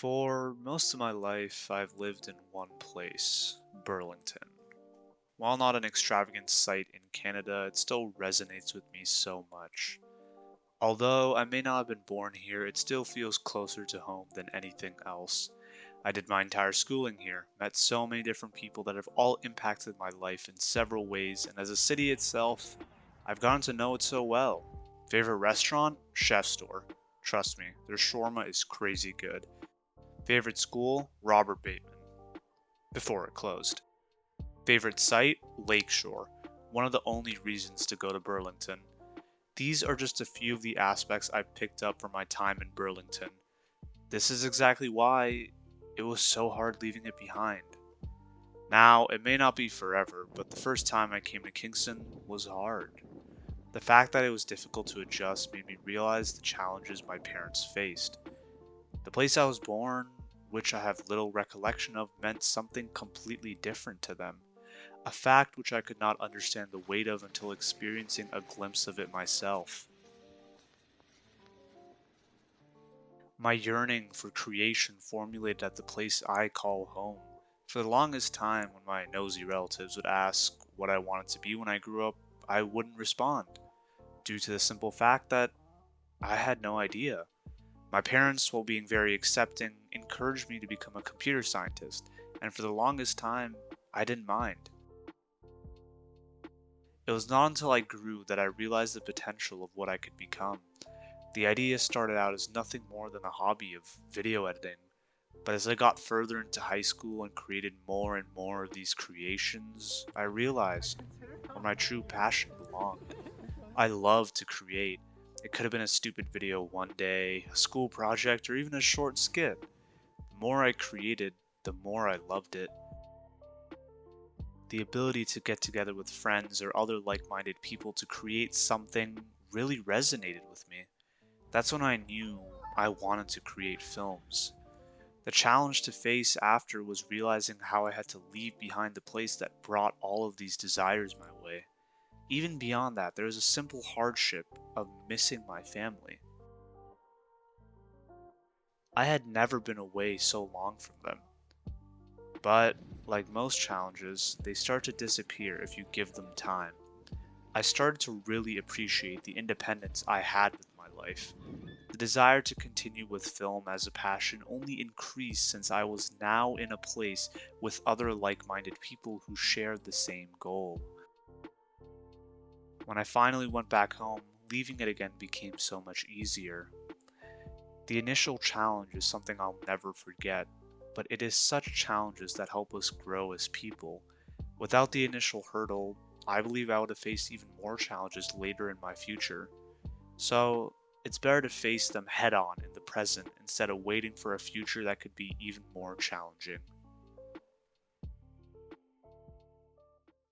For most of my life, I've lived in one place, Burlington. While not an extravagant site in Canada, it still resonates with me so much. Although I may not have been born here, it still feels closer to home than anything else. I did my entire schooling here, met so many different people that have all impacted my life in several ways, and as a city itself, I've gotten to know it so well. Favorite restaurant? Chef Store. Trust me, their shawarma is crazy good. Favorite school? Robert Bateman, before it closed. Favorite site? Lakeshore, one of the only reasons to go to Burlington. These are just a few of the aspects I've picked up from my time in Burlington. This is exactly why it was so hard leaving it behind. Now, it may not be forever, but the first time I came to Kingston was hard. The fact that it was difficult to adjust made me realize the challenges my parents faced. The place I was born, which I have little recollection of, meant something completely different to them, a fact which I could not understand the weight of until experiencing a glimpse of it myself. My yearning for creation formulated at the place I call home. For the longest time, when my nosy relatives would ask what I wanted to be when I grew up, I wouldn't respond, due to the simple fact that I had no idea. My parents, while being very accepting, encouraged me to become a computer scientist, and for the longest time, I didn't mind. It was not until I grew that I realized the potential of what I could become. The idea started out as nothing more than a hobby of video editing, but as I got further into high school and created more and more of these creations, I realized where my true passion belonged. I love to create. It could have been a stupid video one day, a school project, or even a short skit. The more I created, the more I loved it. The ability to get together with friends or other like-minded people to create something really resonated with me. That's when I knew I wanted to create films. The challenge to face after was realizing how I had to leave behind the place that brought all of these desires my way. Even beyond that, there was a simple hardship of missing my family. I had never been away so long from them. But, like most challenges, they start to disappear if you give them time. I started to really appreciate the independence I had with my life. The desire to continue with film as a passion only increased since I was now in a place with other like-minded people who shared the same goal. When I finally went back home, leaving it again became so much easier. The initial challenge is something I'll never forget, but it is such challenges that help us grow as people. Without the initial hurdle, I believe I would have faced even more challenges later in my future. So, it's better to face them head on in the present instead of waiting for a future that could be even more challenging.